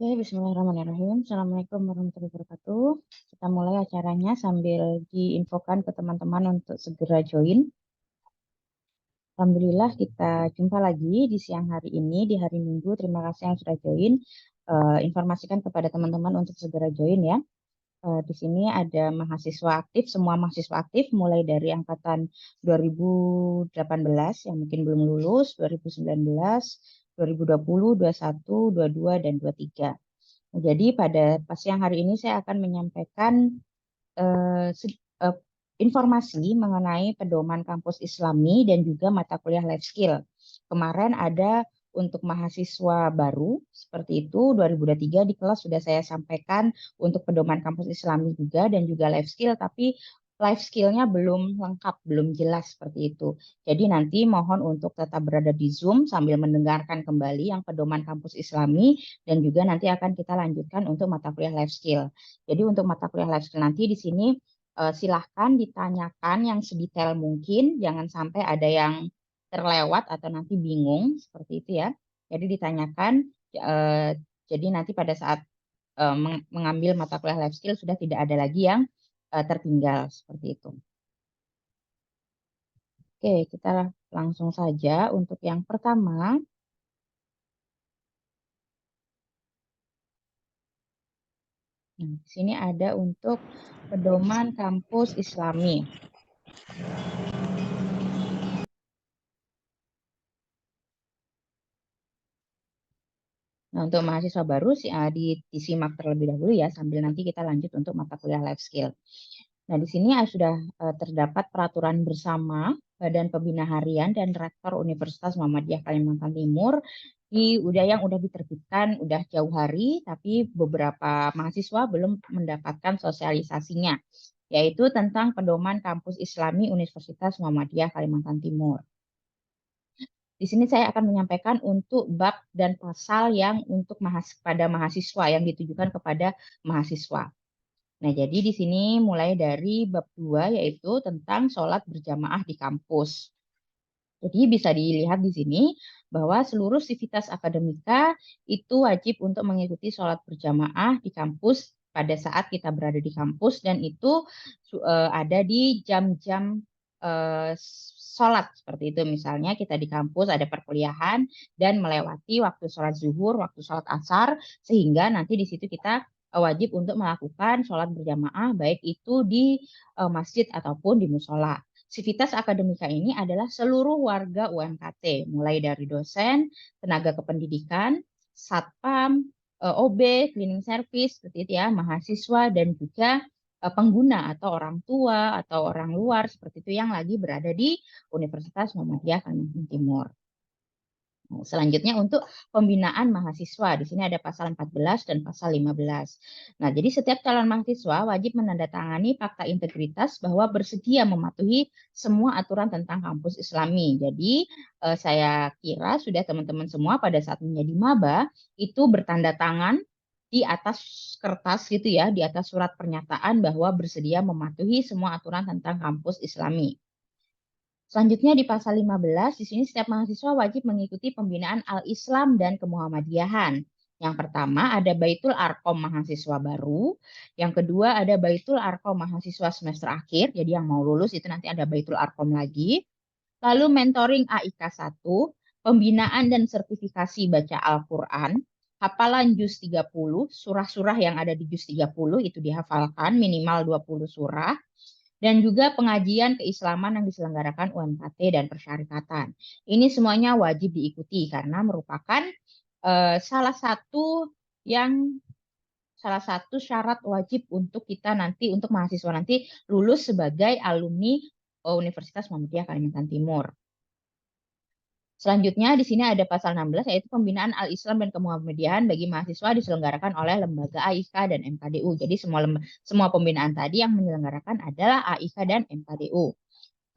Oke, bismillahirrahmanirrahim. Assalamualaikum warahmatullahi wabarakatuh. Kita mulai acaranya sambil diinfokan ke teman-teman untuk segera join. Alhamdulillah kita jumpa lagi di siang hari ini, di hari Minggu. Terima kasih yang sudah join. Informasikan kepada teman-teman untuk segera join ya. Di sini ada mahasiswa aktif, semua mahasiswa aktif mulai dari angkatan 2018 yang mungkin belum lulus, 2019, 2020, 21, 22, dan 23. Jadi pada siang hari ini saya akan menyampaikan eh, se- eh, informasi mengenai pedoman kampus Islami dan juga mata kuliah life skill. Kemarin ada untuk mahasiswa baru seperti itu 2023 di kelas sudah saya sampaikan untuk pedoman kampus Islami juga dan juga life skill, tapi life skill-nya belum lengkap, belum jelas seperti itu. Jadi nanti mohon untuk tetap berada di Zoom sambil mendengarkan kembali yang pedoman kampus Islami dan juga nanti akan kita lanjutkan untuk mata kuliah life skill. Jadi untuk mata kuliah life skill nanti di sini silahkan ditanyakan yang sedetail mungkin, jangan sampai ada yang terlewat atau nanti bingung seperti itu ya. Jadi ditanyakan, eh, jadi nanti pada saat mengambil mata kuliah life skill sudah tidak ada lagi yang tertinggal seperti itu. Oke, kita langsung saja untuk yang pertama. Nah, di sini ada untuk pedoman kampus Islami. Nah, untuk mahasiswa baru sih disimak terlebih dahulu ya, sambil nanti kita lanjut untuk mata kuliah life skill. Nah, di sini sudah terdapat peraturan bersama Badan Pembina Harian dan Rektor Universitas Muhammadiyah Kalimantan Timur yang udah diterbitkan udah jauh hari, tapi beberapa mahasiswa belum mendapatkan sosialisasinya, yaitu tentang pedoman kampus Islami Universitas Muhammadiyah Kalimantan Timur. Di sini saya akan menyampaikan untuk bab dan pasal yang untuk pada mahasiswa yang ditujukan kepada mahasiswa. Nah, jadi di sini mulai dari bab 2 yaitu tentang sholat berjamaah di kampus. Jadi bisa dilihat di sini bahwa seluruh sivitas akademika itu wajib untuk mengikuti sholat berjamaah di kampus pada saat kita berada di kampus dan itu ada di jam-jam sholat seperti itu. Misalnya kita di kampus ada perkuliahan dan melewati waktu sholat zuhur, waktu sholat asar, sehingga nanti di situ kita wajib untuk melakukan sholat berjamaah baik itu di masjid ataupun di musola. Sivitas akademika ini adalah seluruh warga UMKT, mulai dari dosen, tenaga kependidikan, satpam, OB, cleaning service, seperti itu ya, mahasiswa, dan juga pengguna atau orang tua atau orang luar seperti itu yang lagi berada di Universitas Muhammadiyah Kalimantan Timur. Nah, selanjutnya untuk pembinaan mahasiswa. Di sini ada pasal 14 dan pasal 15. Nah, jadi setiap calon mahasiswa wajib menandatangani fakta integritas bahwa bersedia mematuhi semua aturan tentang kampus Islami. Jadi, saya kira sudah teman-teman semua pada saat menjadi maba itu bertanda tangan di atas kertas gitu ya, di atas surat pernyataan bahwa bersedia mematuhi semua aturan tentang kampus Islami. Selanjutnya di pasal 15, di sini setiap mahasiswa wajib mengikuti pembinaan Al-Islam dan Kemuhammadiyahan. Yang pertama ada Baitul Arqom mahasiswa baru, yang kedua ada Baitul Arqom mahasiswa semester akhir, jadi yang mau lulus itu nanti ada Baitul Arqom lagi. Lalu mentoring AIK 1, pembinaan dan sertifikasi baca Al-Quran, hafalan juz 30, surah-surah yang ada di juz 30 itu dihafalkan minimal 20 surah, dan juga pengajian keislaman yang diselenggarakan UMKT dan persyarikatan. Ini semuanya wajib diikuti karena merupakan salah satu yang salah satu syarat wajib untuk kita nanti untuk mahasiswa nanti lulus sebagai alumni Universitas Muhammadiyah Kalimantan Timur. Selanjutnya di sini ada pasal 16 yaitu pembinaan Al-Islam dan Kemuhammadiyahan bagi mahasiswa diselenggarakan oleh lembaga AIK dan MKDU. Jadi semua pembinaan tadi yang menyelenggarakan adalah AIK dan MKDU.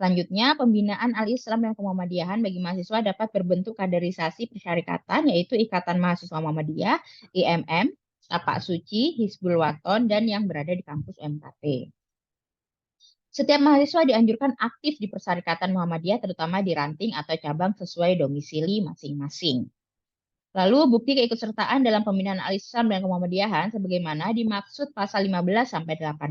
Selanjutnya, pembinaan Al-Islam dan Kemuhammadiyahan bagi mahasiswa dapat berbentuk kaderisasi persyarikatan, yaitu Ikatan Mahasiswa Muhammadiyah, IMM, Tapak Suci, Hizbul Waton, dan yang berada di kampus MKT. Setiap mahasiswa dianjurkan aktif di Persyarikatan Muhammadiyah, terutama di ranting atau cabang sesuai domisili masing-masing. Lalu bukti keikutsertaan dalam pembinaan al-Islam dan Kemuhammadiyahan sebagaimana dimaksud pasal 15 sampai 18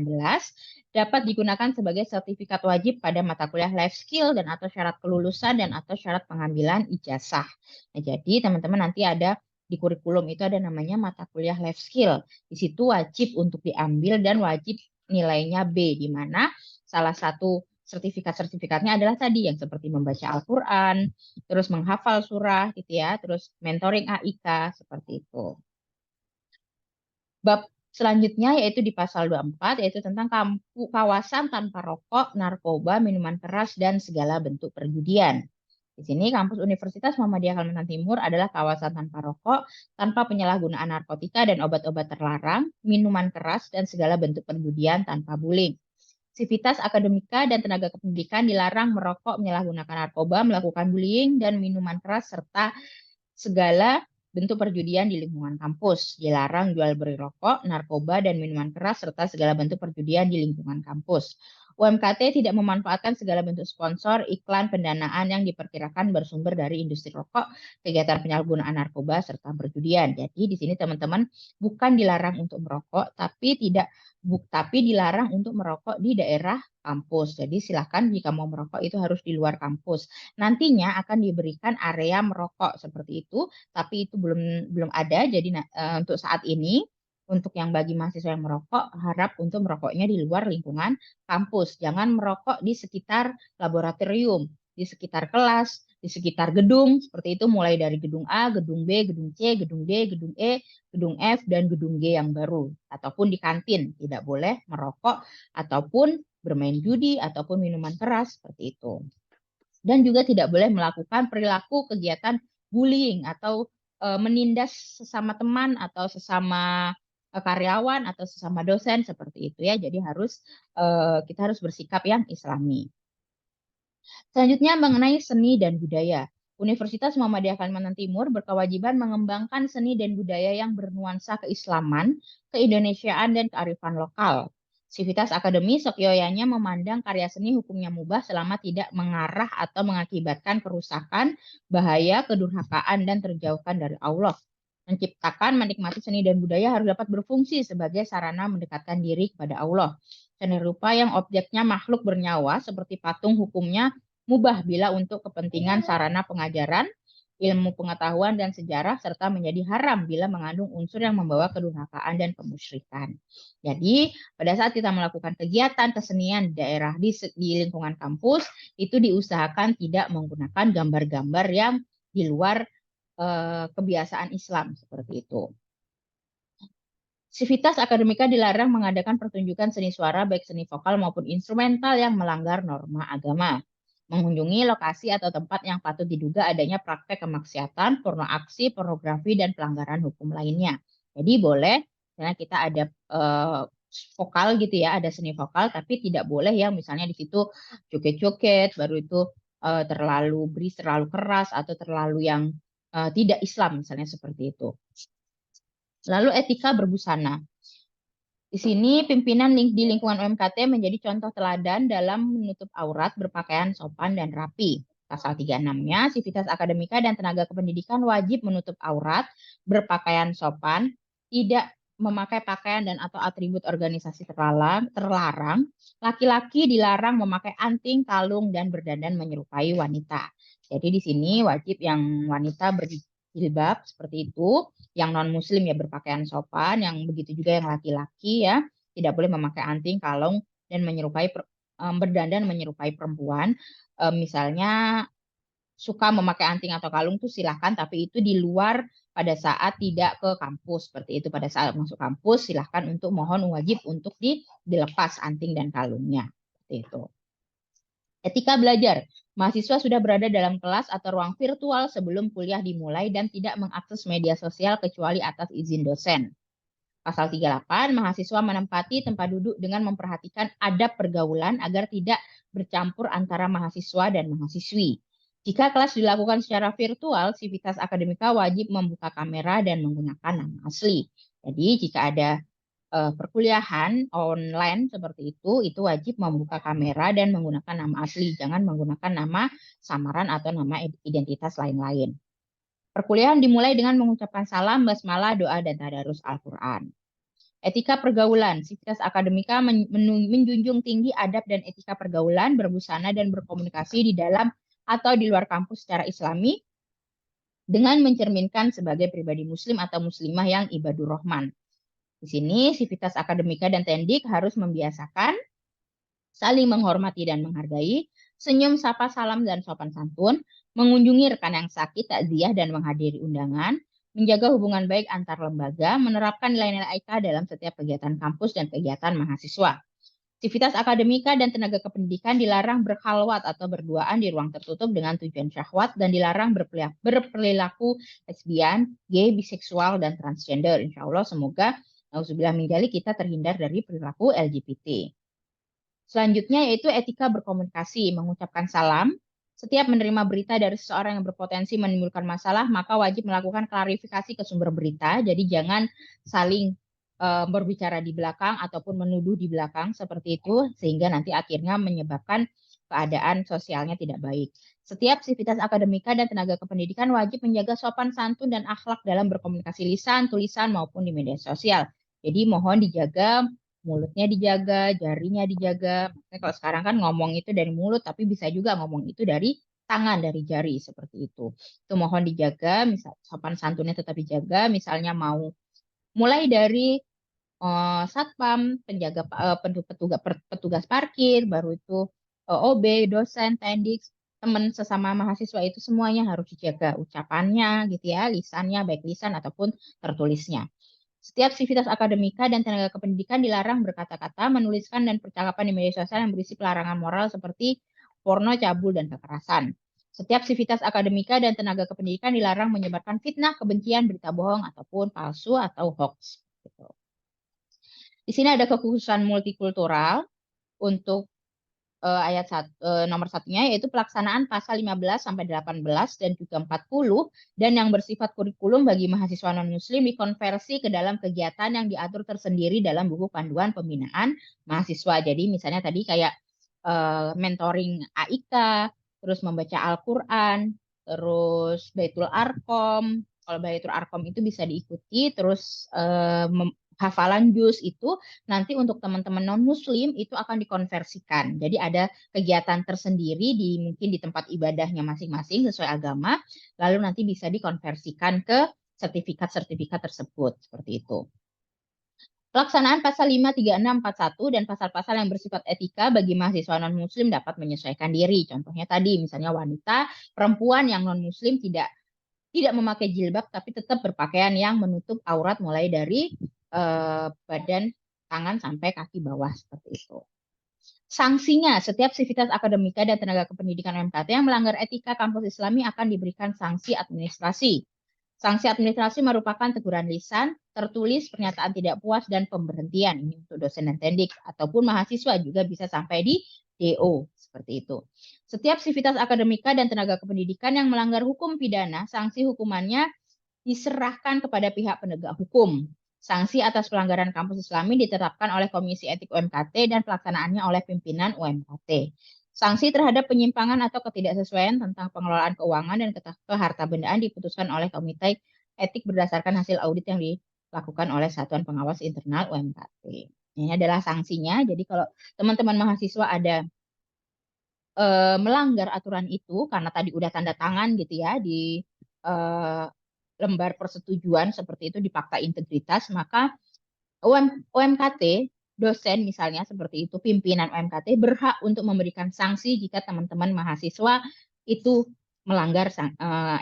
dapat digunakan sebagai sertifikat wajib pada mata kuliah life skill dan atau syarat kelulusan dan atau syarat pengambilan ijazah. Nah, jadi teman-teman nanti ada di kurikulum itu ada namanya mata kuliah life skill. Di situ wajib untuk diambil dan wajib nilainya B, di mana salah satu sertifikat-sertifikatnya adalah tadi yang seperti membaca Al-Quran, terus menghafal surah gitu ya, terus mentoring AIK seperti itu. Bab selanjutnya yaitu di pasal 24 yaitu tentang kawasan tanpa rokok, narkoba, minuman keras dan segala bentuk perjudian. Di sini kampus Universitas Muhammadiyah Kalimantan Timur adalah kawasan tanpa rokok, tanpa penyalahgunaan narkotika dan obat-obat terlarang, minuman keras dan segala bentuk perjudian tanpa bullying. Sivitas akademika dan tenaga kependidikan dilarang merokok, menyalahgunakan narkoba, melakukan bullying, dan minuman keras, serta segala bentuk perjudian di lingkungan kampus. Dilarang jual beli rokok, narkoba, dan minuman keras, serta segala bentuk perjudian di lingkungan kampus. UMKT tidak memanfaatkan segala bentuk sponsor, iklan, pendanaan yang diperkirakan bersumber dari industri rokok, kegiatan penyalahgunaan narkoba, serta perjudian. Jadi di sini teman-teman bukan dilarang untuk merokok, tapi dilarang untuk merokok di daerah kampus. Jadi silakan jika mau merokok itu harus di luar kampus. Nantinya akan diberikan area merokok seperti itu, tapi itu belum ada. Jadi untuk saat ini untuk yang bagi mahasiswa yang merokok, harap untuk merokoknya di luar lingkungan kampus. Jangan merokok di sekitar laboratorium, di sekitar kelas, di sekitar gedung, seperti itu mulai dari gedung A, gedung B, gedung C, gedung D, gedung E, gedung F, dan gedung G yang baru. Ataupun di kantin, tidak boleh merokok, ataupun bermain judi, ataupun minuman keras, seperti itu. Dan juga tidak boleh melakukan perilaku kegiatan bullying atau menindas sesama teman atau sesama karyawan atau sesama dosen seperti itu ya. Jadi kita harus bersikap yang islami. Selanjutnya mengenai seni dan budaya. Universitas Muhammadiyah Kalimantan Timur berkewajiban mengembangkan seni dan budaya yang bernuansa keislaman, keindonesiaan, dan kearifan lokal. Sivitas Akademi sekyoyanya memandang karya seni hukumnya mubah selama tidak mengarah atau mengakibatkan kerusakan, bahaya, kedurhakaan, dan terjauhkan dari Allah. Menciptakan, menikmati seni dan budaya harus dapat berfungsi sebagai sarana mendekatkan diri kepada Allah. Seni rupa yang objeknya makhluk bernyawa seperti patung hukumnya mubah bila untuk kepentingan sarana pengajaran, ilmu pengetahuan dan sejarah, serta menjadi haram bila mengandung unsur yang membawa kedurhakaan dan kemusyrikan. Jadi, pada saat kita melakukan kegiatan kesenian daerah di lingkungan kampus, itu diusahakan tidak menggunakan gambar-gambar yang di luar kebiasaan Islam, seperti itu. Sivitas akademika dilarang mengadakan pertunjukan seni suara baik seni vokal maupun instrumental yang melanggar norma agama. Mengunjungi lokasi atau tempat yang patut diduga adanya praktek kemaksiatan, porno aksi, pornografi, dan pelanggaran hukum lainnya. Jadi boleh, karena kita ada vokal gitu ya, ada seni vokal, tapi tidak boleh yang misalnya di situ joget-joget, baru itu terlalu terlalu keras atau terlalu yang tidak Islam misalnya seperti itu. Lalu etika berbusana. Di sini pimpinan di lingkungan UMKT menjadi contoh teladan dalam menutup aurat, berpakaian sopan dan rapi. Pasal 36-nya, Sivitas Akademika dan tenaga kependidikan wajib menutup aurat, berpakaian sopan, tidak memakai pakaian dan atau atribut organisasi terlarang. Laki-laki dilarang memakai anting, kalung, dan berdandan menyerupai wanita. Jadi di sini wajib yang wanita berjilbab seperti itu, yang non-muslim ya berpakaian sopan, yang begitu juga yang laki-laki ya tidak boleh memakai anting, kalung, dan berdandan menyerupai perempuan. Misalnya suka memakai anting atau kalung itu silahkan, tapi itu di luar pada saat tidak ke kampus seperti itu. Pada saat masuk kampus silahkan untuk mohon wajib untuk dilepas anting dan kalungnya seperti itu. Etika belajar. Mahasiswa sudah berada dalam kelas atau ruang virtual sebelum kuliah dimulai dan tidak mengakses media sosial kecuali atas izin dosen. Pasal 38, mahasiswa menempati tempat duduk dengan memperhatikan adab pergaulan agar tidak bercampur antara mahasiswa dan mahasiswi. Jika kelas dilakukan secara virtual, Sivitas Akademika wajib membuka kamera dan menggunakan nama asli. Jadi jika ada perkuliahan online seperti itu wajib membuka kamera dan menggunakan nama asli, jangan menggunakan nama samaran atau nama identitas lain-lain. Perkuliahan dimulai dengan mengucapkan salam, basmalah, doa, dan tadarus Al-Quran. Etika pergaulan. Sivitas akademika menjunjung tinggi adab dan etika pergaulan, berbusana dan berkomunikasi di dalam atau di luar kampus secara islami dengan mencerminkan sebagai pribadi muslim atau muslimah yang ibadur rahman. Di sini, Sivitas akademika dan tendik harus membiasakan saling menghormati dan menghargai, senyum, sapa, salam, dan sopan santun, mengunjungi rekan yang sakit, takziah, dan menghadiri undangan, menjaga hubungan baik antar lembaga, menerapkan nilai-nilai IKA dalam setiap kegiatan kampus dan kegiatan mahasiswa. Aktivitas akademika dan tenaga kependidikan dilarang berkhalwat atau berduaan di ruang tertutup dengan tujuan syahwat dan dilarang berperilaku lesbian, gay, biseksual, dan transgender. Insya Allah semoga nauzubillah min dzalik kita terhindar dari perilaku LGBT. Selanjutnya yaitu etika berkomunikasi, mengucapkan salam. Setiap menerima berita dari seseorang yang berpotensi menimbulkan masalah, maka wajib melakukan klarifikasi ke sumber berita. Jadi jangan saling berbicara di belakang ataupun menuduh di belakang seperti itu, sehingga nanti akhirnya menyebabkan keadaan sosialnya tidak baik. Setiap sivitas akademika dan tenaga kependidikan wajib menjaga sopan santun dan akhlak dalam berkomunikasi lisan, tulisan, maupun di media sosial. Jadi mohon dijaga mulutnya dijaga, jarinya dijaga. Makanya kalau sekarang kan ngomong itu dari mulut, tapi bisa juga ngomong itu dari tangan, dari jari, seperti itu. Itu mohon dijaga, misal sopan santunnya tetap dijaga, misalnya mau mulai dari satpam, penjaga petugas parkir, baru itu OB, dosen, tendik, teman sesama mahasiswa itu semuanya harus dijaga ucapannya gitu ya, lisannya baik lisan ataupun tertulisnya. Setiap aktivitas akademika dan tenaga kependidikan dilarang berkata-kata, menuliskan, dan percakapan di media sosial yang berisi pelarangan moral seperti porno, cabul, dan kekerasan. Setiap aktivitas akademika dan tenaga kependidikan dilarang menyebarkan fitnah, kebencian, berita bohong, ataupun palsu atau hoax. Gitu. Di sini ada kekhususan multikultural untuk nomor satunya yaitu pelaksanaan pasal 15 sampai 18 dan juga 40 dan yang bersifat kurikulum bagi mahasiswa non-muslim dikonversi ke dalam kegiatan yang diatur tersendiri dalam buku panduan pembinaan mahasiswa. Jadi misalnya tadi kayak mentoring AIK, terus membaca Al-Quran, terus Baitul Arkom. Kalau Baitul Arkom itu bisa diikuti, terus hafalan juz itu nanti untuk teman-teman non-muslim itu akan dikonversikan. Jadi ada kegiatan tersendiri mungkin di tempat ibadahnya masing-masing sesuai agama, lalu nanti bisa dikonversikan ke sertifikat-sertifikat tersebut seperti itu. Pelaksanaan pasal 5, 36, 41 dan pasal-pasal yang bersifat etika bagi mahasiswa non-muslim dapat menyesuaikan diri. Contohnya tadi misalnya wanita, perempuan yang non-muslim tidak memakai jilbab tapi tetap berpakaian yang menutup aurat mulai dari badan, tangan sampai kaki bawah seperti itu. Sanksinya, setiap sivitas akademika dan tenaga kependidikan MKT yang melanggar etika kampus Islami akan diberikan sanksi administrasi. Sanksi administrasi merupakan teguran lisan, tertulis, pernyataan tidak puas, dan pemberhentian. Ini untuk dosen dan tendik. Ataupun mahasiswa juga bisa sampai di DO. Seperti itu. Setiap sivitas akademika dan tenaga kependidikan yang melanggar hukum pidana, sanksi hukumannya diserahkan kepada pihak penegak hukum. Sanksi atas pelanggaran kampus Islami ditetapkan oleh Komisi Etik UMKT dan pelaksanaannya oleh pimpinan UMKT. Sanksi terhadap penyimpangan atau ketidaksesuaian tentang pengelolaan keuangan dan kehartabendaan diputuskan oleh Komite Etik berdasarkan hasil audit yang dilakukan oleh Satuan Pengawas Internal UMKT. Ini adalah sanksinya. Jadi kalau teman-teman mahasiswa ada melanggar aturan itu karena tadi udah tanda tangan gitu ya di lembar persetujuan seperti itu di fakta integritas, maka UMKT, dosen misalnya seperti itu, pimpinan UMKT berhak untuk memberikan sanksi jika teman-teman mahasiswa itu melanggar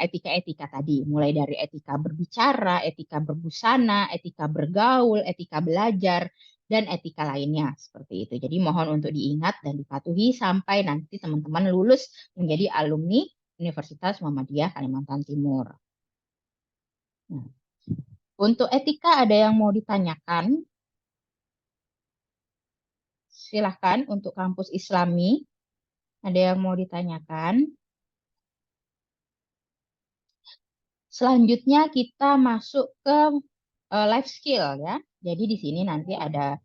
etika-etika tadi, mulai dari etika berbicara, etika berbusana, etika bergaul, etika belajar, dan etika lainnya seperti itu. Jadi mohon untuk diingat dan dipatuhi sampai nanti teman-teman lulus menjadi alumni Universitas Muhammadiyah Kalimantan Timur. Nah, untuk etika ada yang mau ditanyakan? Silahkan untuk kampus Islami. Ada yang mau ditanyakan? Selanjutnya kita masuk ke life skill ya. Jadi di sini nanti ada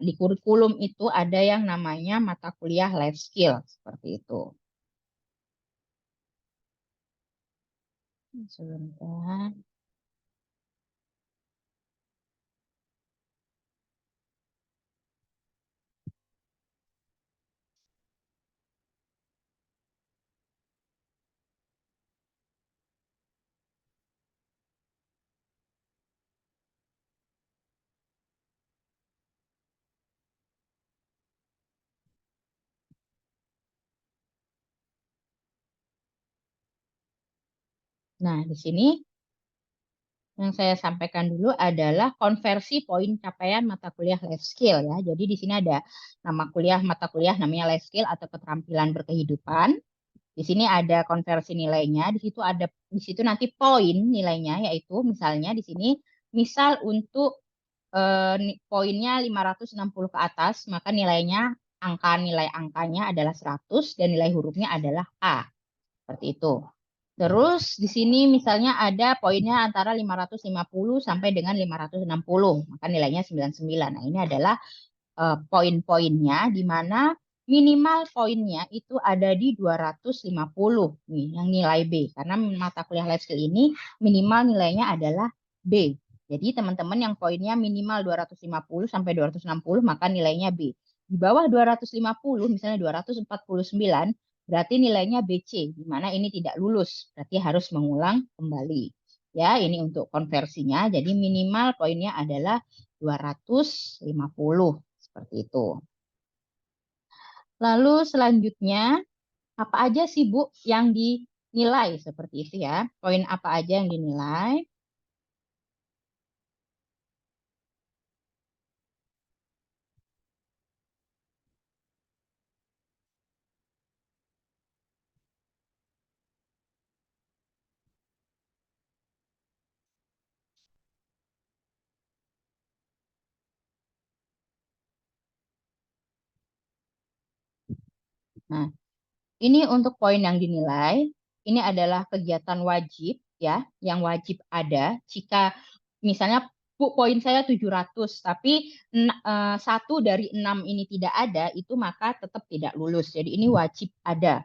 di kurikulum itu ada yang namanya mata kuliah life skill seperti itu. Sebentar. Nah, di sini yang saya sampaikan dulu adalah konversi poin capaian mata kuliah life skill ya. Jadi di sini ada nama kuliah mata kuliah namanya life skill atau keterampilan berkehidupan. Di sini ada konversi nilainya, di situ nanti poin nilainya yaitu misalnya di sini misal untuk poinnya 560 ke atas, maka nilai angkanya adalah 100 dan nilai hurufnya adalah A. Seperti itu. Terus di sini misalnya ada poinnya antara 550 sampai dengan 560, maka nilainya 99. Nah, ini adalah poin-poinnya di mana minimal poinnya itu ada di 250 nih yang nilai B karena mata kuliah life skill ini minimal nilainya adalah B. Jadi teman-teman yang poinnya minimal 250 sampai 260 maka nilainya B. Di bawah 250 misalnya 249 berarti nilainya BC di mana ini tidak lulus berarti harus mengulang kembali. Ya, ini untuk konversinya. Jadi minimal poinnya adalah 250 seperti itu. Lalu selanjutnya, apa aja sih Bu yang dinilai seperti itu ya? Poin apa aja yang dinilai? Nah, ini untuk poin yang dinilai, ini adalah kegiatan wajib ya, yang wajib ada. Jika misalnya Bu, poin saya 700, tapi satu dari 6 ini tidak ada, itu maka tetap tidak lulus. Jadi ini wajib ada.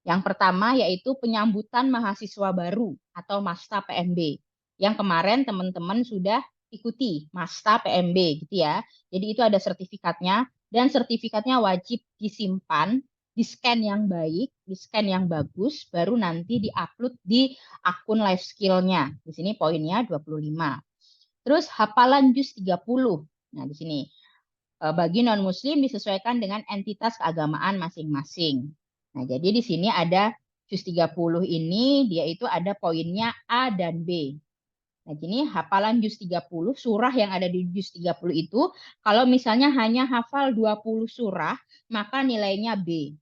Yang pertama yaitu penyambutan mahasiswa baru atau Masta PMB. Yang kemarin teman-teman sudah ikuti Masta PMB gitu ya. Jadi itu ada sertifikatnya dan sertifikatnya wajib disimpan, di-scan yang baik, di-scan yang bagus, baru nanti di-upload di akun life skill-nya. Di sini poinnya 25. Terus hafalan juz 30. Nah, di sini bagi non-muslim disesuaikan dengan entitas keagamaan masing-masing. Nah, jadi di sini ada juz 30 ini dia itu ada poinnya A dan B. Nah, ini hafalan juz 30, surah yang ada di juz 30 itu, kalau misalnya hanya hafal 20 surah, maka nilainya B.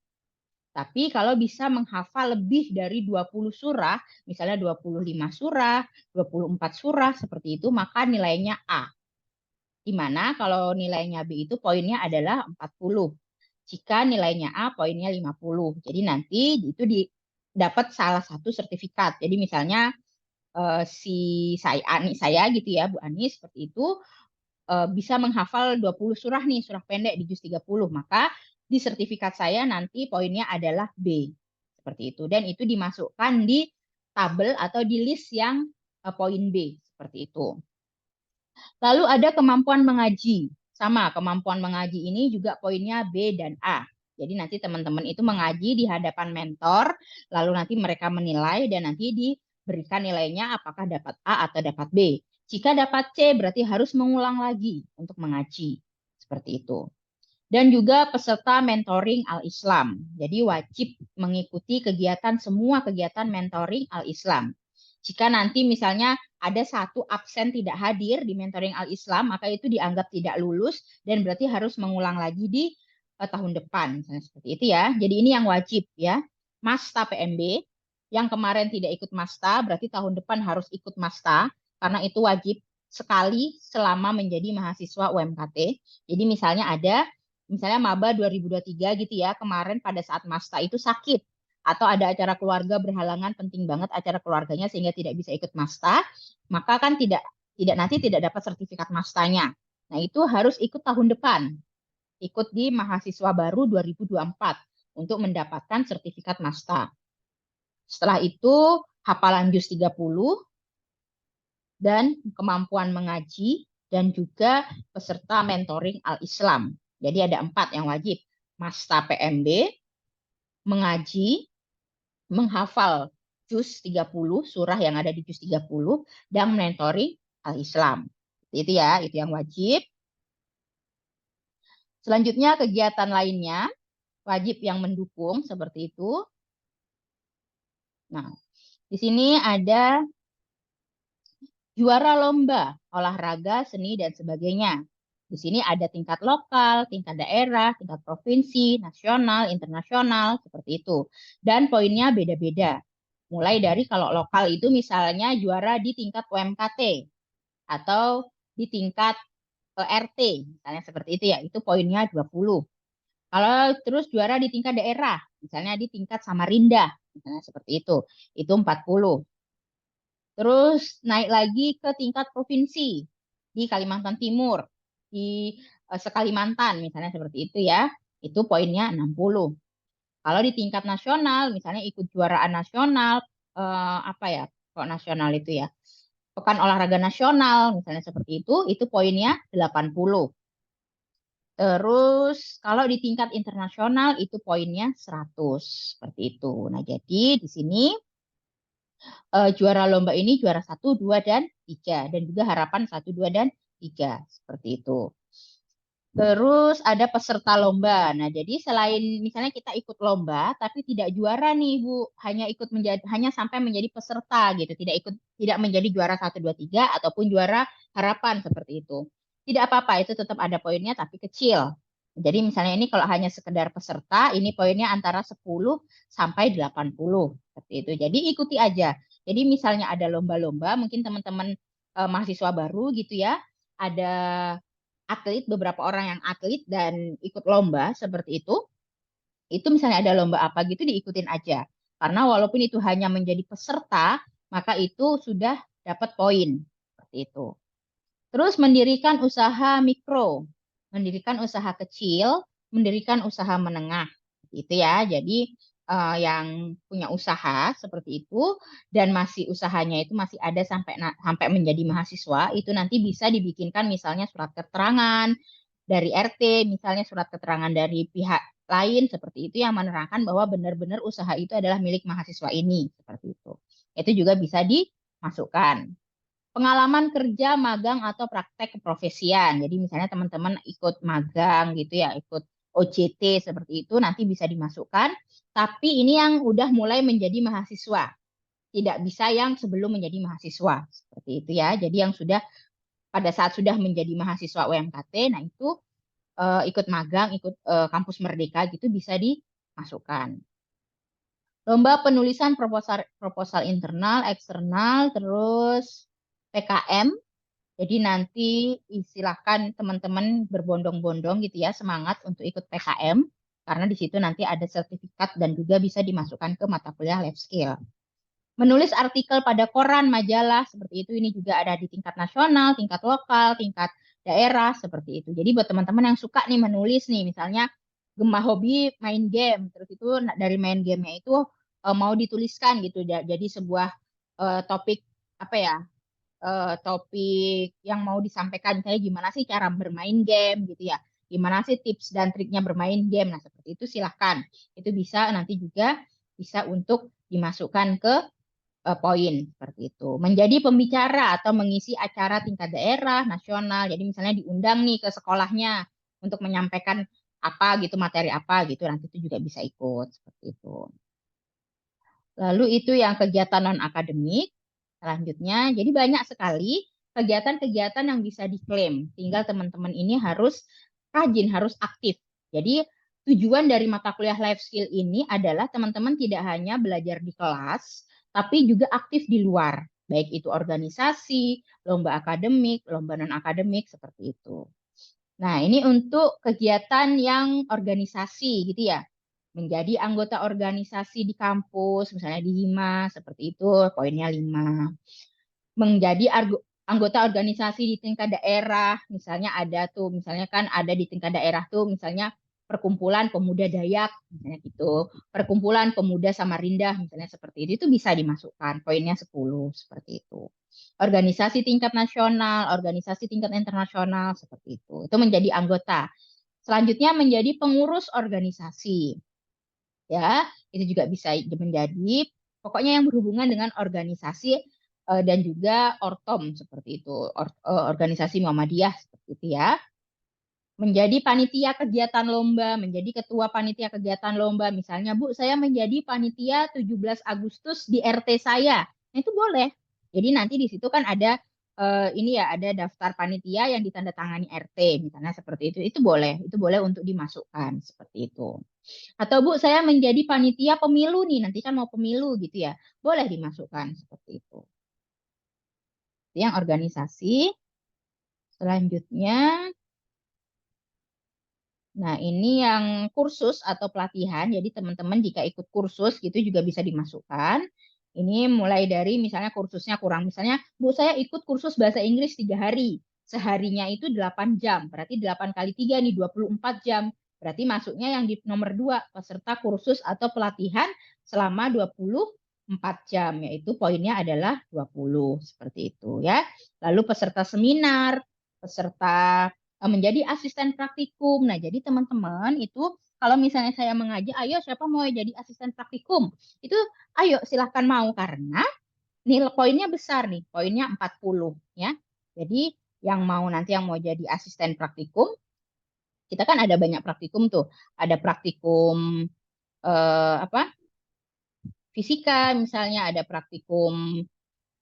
Tapi kalau bisa menghafal lebih dari 20 surah, misalnya 25 surah, 24 surah, seperti itu, maka nilainya A. Di mana kalau nilainya B itu poinnya adalah 40. Jika nilainya A poinnya 50. Jadi nanti itu dapat salah satu sertifikat. Jadi misalnya si saya gitu ya Bu Ani seperti itu bisa menghafal 20 surah nih, surah pendek di juz 30. Maka di sertifikat saya nanti poinnya adalah B. Seperti itu. Dan itu dimasukkan di tabel atau di list yang poin B. Seperti itu. Lalu ada kemampuan mengaji. Sama, kemampuan mengaji ini juga poinnya B dan A. Jadi nanti teman-teman itu mengaji di hadapan mentor, lalu nanti mereka menilai dan nanti diberikan nilainya apakah dapat A atau dapat B. Jika dapat C berarti harus mengulang lagi untuk mengaji. Seperti itu. Dan juga peserta mentoring Al-Islam. Jadi wajib mengikuti semua kegiatan mentoring Al-Islam. Jika nanti misalnya ada satu absen tidak hadir di mentoring Al-Islam, maka itu dianggap tidak lulus dan berarti harus mengulang lagi di tahun depan. Misalnya seperti itu ya. Jadi ini yang wajib ya. Masta PMB, yang kemarin tidak ikut Masta, berarti tahun depan harus ikut Masta, karena itu wajib sekali selama menjadi mahasiswa UMKT. Jadi misalnya Maba 2023 gitu ya, kemarin pada saat Masta itu sakit atau ada acara keluarga berhalangan penting banget acara keluarganya sehingga tidak bisa ikut Masta, maka kan tidak dapat sertifikat Mastanya. Nah, itu harus ikut tahun depan. Ikut di mahasiswa baru 2024 untuk mendapatkan sertifikat Masta. Setelah itu hafalan juz 30, dan kemampuan mengaji, dan juga peserta mentoring Al-Islam. Jadi ada 4 yang wajib. Masta PMB, mengaji, menghafal juz 30, surah yang ada di juz 30, dan mentoring Al-Islam. Itu ya, itu yang wajib. Selanjutnya kegiatan lainnya, wajib yang mendukung seperti itu. Nah, di sini ada juara lomba, olahraga, seni, dan sebagainya. Di sini ada tingkat lokal, tingkat daerah, tingkat provinsi, nasional, internasional, seperti itu. Dan poinnya beda-beda. Mulai dari kalau lokal itu misalnya juara di tingkat UMKT atau di tingkat RT, misalnya seperti itu ya, itu poinnya 20. Kalau terus juara di tingkat daerah, misalnya di tingkat Samarinda, misalnya seperti itu 40. Terus naik lagi ke tingkat provinsi di Kalimantan Timur, di Sekalimantan misalnya seperti itu ya, itu poinnya 60. Kalau di tingkat nasional, misalnya ikut juaraan nasional, apa ya, kok nasional itu ya, pekan olahraga nasional, misalnya seperti itu poinnya 80. Terus kalau di tingkat internasional itu poinnya 100, seperti itu. Nah, jadi di sini juara lomba ini juara 1, 2, dan 3. Dan juga harapan 1, 2, dan 3. Seperti itu. Terus ada peserta lomba. Nah, jadi selain misalnya kita ikut lomba, tapi tidak juara nih, Bu. Hanya sampai menjadi peserta gitu. Tidak menjadi juara 1, 2, 3 ataupun juara harapan seperti itu. Tidak apa-apa, itu tetap ada poinnya tapi kecil. Jadi misalnya ini kalau hanya sekedar peserta, ini poinnya antara 10 sampai 80 seperti itu. Jadi ikuti aja. Jadi misalnya ada lomba-lomba, mungkin teman-teman mahasiswa baru gitu ya, ada atlet, beberapa orang yang atlet dan ikut lomba seperti itu misalnya ada lomba apa gitu diikutin aja. Karena walaupun itu hanya menjadi peserta, maka itu sudah dapat poin. Seperti itu. Terus mendirikan usaha mikro, mendirikan usaha kecil, mendirikan usaha menengah. Itu ya. Jadi yang punya usaha seperti itu dan masih usahanya itu masih ada sampai menjadi mahasiswa, itu nanti bisa dibikinkan misalnya surat keterangan dari RT, misalnya surat keterangan dari pihak lain seperti itu yang menerangkan bahwa benar-benar usaha itu adalah milik mahasiswa ini, seperti itu. Itu juga bisa dimasukkan. Pengalaman kerja, magang, atau praktek keprofesian. Jadi misalnya teman-teman ikut magang gitu ya, ikut OJT seperti itu, nanti bisa dimasukkan. Tapi ini yang udah mulai menjadi mahasiswa. Tidak bisa yang sebelum menjadi mahasiswa. Seperti itu ya. Jadi yang sudah pada saat sudah menjadi mahasiswa UMKT, nah itu ikut magang, ikut kampus Merdeka gitu bisa dimasukkan. Lomba penulisan proposal internal, eksternal, terus PKM. Jadi nanti silakan teman-teman berbondong-bondong gitu ya, semangat untuk ikut PKM. Karena di situ nanti ada sertifikat dan juga bisa dimasukkan ke mata kuliah life skill. Menulis artikel pada koran, majalah, seperti itu. Ini juga ada di tingkat nasional, tingkat lokal, tingkat daerah, seperti itu. Jadi buat teman-teman yang suka nih menulis nih, misalnya gemah hobi main game, terus itu dari main gamenya itu mau dituliskan gitu. Jadi sebuah topik apa ya, topik yang mau disampaikan, misalnya gimana sih cara bermain game gitu ya, gimana sih tips dan triknya bermain game. Nah seperti itu silahkan, itu bisa nanti juga bisa untuk dimasukkan ke poin seperti itu. Menjadi pembicara atau mengisi acara tingkat daerah, nasional. Jadi misalnya diundang nih ke sekolahnya untuk menyampaikan apa gitu, materi apa gitu, nanti itu juga bisa ikut seperti itu. Lalu itu yang kegiatan non-akademik. Selanjutnya, jadi banyak sekali kegiatan-kegiatan yang bisa diklaim. Tinggal teman-teman ini harus rajin, harus aktif. Jadi tujuan dari mata kuliah life skill ini adalah teman-teman tidak hanya belajar di kelas, tapi juga aktif di luar. Baik itu organisasi, lomba akademik, lomba non-akademik, seperti itu. Nah, ini untuk kegiatan yang organisasi gitu ya. Menjadi anggota organisasi di kampus, misalnya di HIMA, seperti itu, poinnya 5. Menjadi anggota organisasi di tingkat daerah, misalnya ada tuh, misalnya kan ada di tingkat daerah tuh, misalnya perkumpulan pemuda Dayak, misalnya gitu, perkumpulan pemuda Samarinda, misalnya seperti itu bisa dimasukkan, poinnya 10, seperti itu. Organisasi tingkat nasional, organisasi tingkat internasional, seperti itu menjadi anggota. Selanjutnya menjadi pengurus organisasi, ya, itu juga bisa menjadi, pokoknya yang berhubungan dengan organisasi dan juga ortom, seperti itu, organisasi Muhammadiyah, seperti itu ya. Menjadi panitia kegiatan lomba, menjadi ketua panitia kegiatan lomba. Misalnya, Bu, saya menjadi panitia 17 Agustus di RT saya. Nah, itu boleh. Jadi nanti di situ kan ada ini ya, ada daftar panitia yang ditandatangani RT, misalnya seperti itu. Itu boleh. Itu boleh untuk dimasukkan seperti itu. Atau Bu, saya menjadi panitia pemilu nih, nanti kan mau pemilu gitu ya. Boleh dimasukkan seperti itu. Itu yang organisasi. Selanjutnya, nah, ini yang kursus atau pelatihan. Jadi teman-teman jika ikut kursus gitu juga bisa dimasukkan. Ini mulai dari misalnya kursusnya kurang. Misalnya, Bu, saya ikut kursus bahasa Inggris 3 hari. Seharinya itu 8 jam. Berarti 8 kali 3 nih 24 jam. Berarti masuknya yang di nomor 2, peserta kursus atau pelatihan selama 24 jam. Yaitu poinnya adalah 20. Seperti itu ya. Lalu peserta seminar, peserta menjadi asisten praktikum. Nah, jadi teman-teman itu kalau misalnya saya mengajak, ayo siapa mau jadi asisten praktikum? Itu ayo silahkan mau karena nilai poinnya besar nih, poinnya 40 ya. Jadi yang mau nanti yang mau jadi asisten praktikum, kita kan ada banyak praktikum tuh. Ada praktikum apa? Fisika misalnya, ada praktikum